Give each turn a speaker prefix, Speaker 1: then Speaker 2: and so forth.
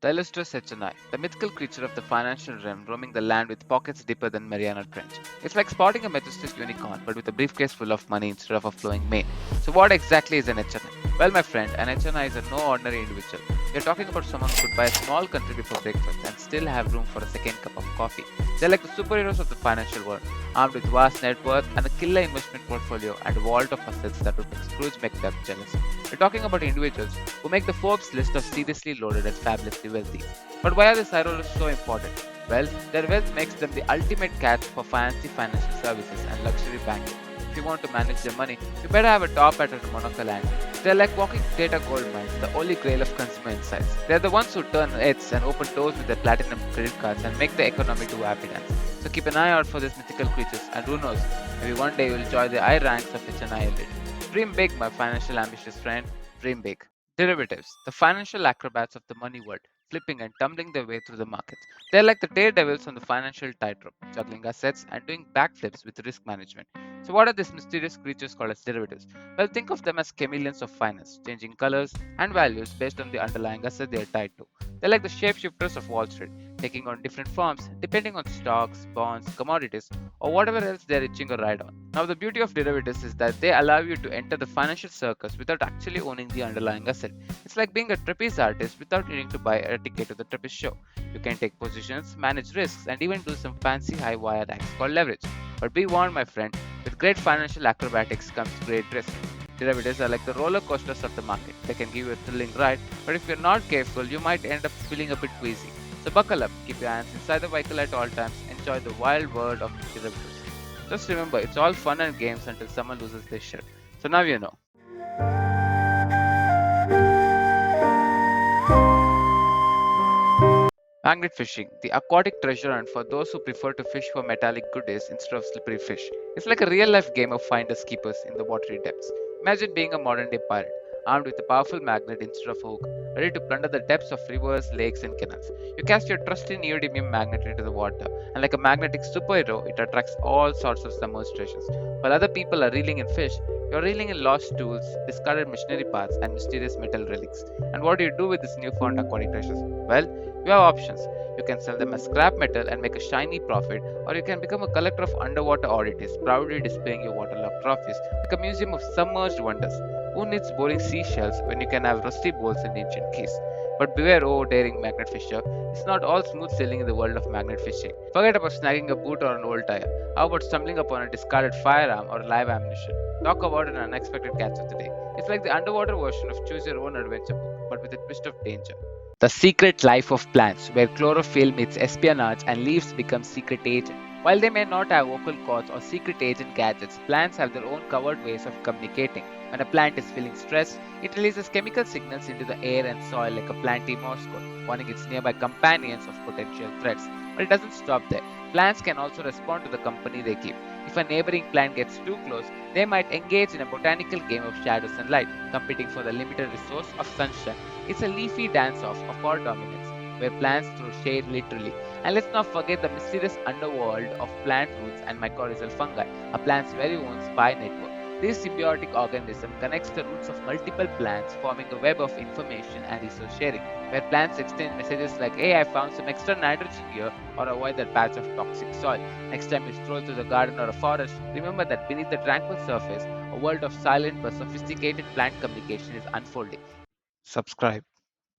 Speaker 1: The illustrious HNI, the mythical creature of the financial realm roaming the land with pockets deeper than Mariana Trench. It's like spotting a majestic unicorn but with a briefcase full of money instead of a flowing mane. So what exactly is an HNI? Well, my friend, an HNI is a no ordinary individual. We are talking about someone who could buy a small country before breakfast and still have room for a second cup of coffee. They're like the superheroes of the financial world, armed with vast net worth and a killer investment portfolio and a vault of assets that would make Scrooge McDuck jealous. We're talking about individuals who make the Forbes list of seriously loaded and fabulously wealthy. But why are these high rollers so important? Well, their wealth makes them the ultimate catch for fancy financial services and luxury banking. If you want to manage their money, you better have a top hat and a monocle and they're like walking data gold mines, the holy grail of consumer insights. They're the ones who turn heads and open doors with their platinum credit cards and make the economy do happy dance. So keep an eye out for these mythical creatures and who knows, maybe one day you'll join the I ranks of HNI elite. Dream big, my financial ambitious friend. Dream big. Derivatives, the financial acrobats of the money world, flipping and tumbling their way through the markets. They're like the daredevils on the financial tightrope, juggling assets and doing backflips with risk management. So, what are these mysterious creatures called as derivatives? Well, think of them as chameleons of finance, changing colors and values based on the underlying asset they are tied to. They're like the shapeshifters of Wall Street, taking on different forms depending on stocks, bonds, commodities, or whatever else they're itching a ride on. Now, the beauty of derivatives is that they allow you to enter the financial circus without actually owning the underlying asset. It's like being a trapeze artist without needing to buy a ticket to the trapeze show. You can take positions, manage risks, and even do some fancy high wire acts called leverage. But be warned, my friend, with great financial acrobatics comes great risk. Derivatives are like the roller coasters of the market. They can give you a thrilling ride, but if you're not careful, you might end up feeling a bit queasy. So buckle up, keep your hands inside the vehicle at all times, enjoy the wild world of derivatives. Just remember, it's all fun and games until someone loses their shit. So now you know. Magnet fishing, the aquatic treasure hunt for those who prefer to fish for metallic goodies instead of slippery fish. It's like a real life game of finders keepers in the watery depths. Imagine being a modern day pirate, armed with a powerful magnet instead of a hook, ready to plunder the depths of rivers, lakes, and canals. You cast your trusty neodymium magnet into the water, and like a magnetic superhero, it attracts all sorts of submerged treasures. While other people are reeling in fish, you're reeling in lost tools, discarded machinery parts, and mysterious metal relics. And what do you do with this newfound aquatic treasures? Well, you have options. You can sell them as scrap metal and make a shiny profit, or you can become a collector of underwater oddities, proudly displaying your waterlogged trophies like a museum of submerged wonders. Who needs boring seashells when you can have rusty bowls and ancient keys? But beware, oh daring magnet fisher, it's not all smooth sailing in the world of magnet fishing. Forget about snagging a boot or an old tire. How about stumbling upon a discarded firearm or live ammunition? Talk about an unexpected catch of the day. It's like the underwater version of Choose Your Own Adventure book, but with a twist of danger. The Secret Life of Plants, where chlorophyll meets espionage and leaves become secret agent. While they may not have vocal cords or secret agent gadgets, plants have their own covert ways of communicating. When a plant is feeling stressed, it releases chemical signals into the air and soil like a planty Morse code, warning its nearby companions of potential threats. But it doesn't stop there. Plants can also respond to the company they keep. If a neighboring plant gets too close, they might engage in a botanical game of shadows and light, competing for the limited resource of sunshine. It's a leafy dance-off of our dominance, where plants throw shade literally. And let's not forget the mysterious underworld of plant roots and mycorrhizal fungi, a plant's very own spy network. This symbiotic organism connects the roots of multiple plants, forming a web of information and resource sharing, where plants exchange messages like, hey, I found some extra nitrogen here, or avoid that patch of toxic soil. Next time you stroll through the garden or a forest, remember that beneath the tranquil surface, a world of silent but sophisticated plant communication is unfolding. Subscribe.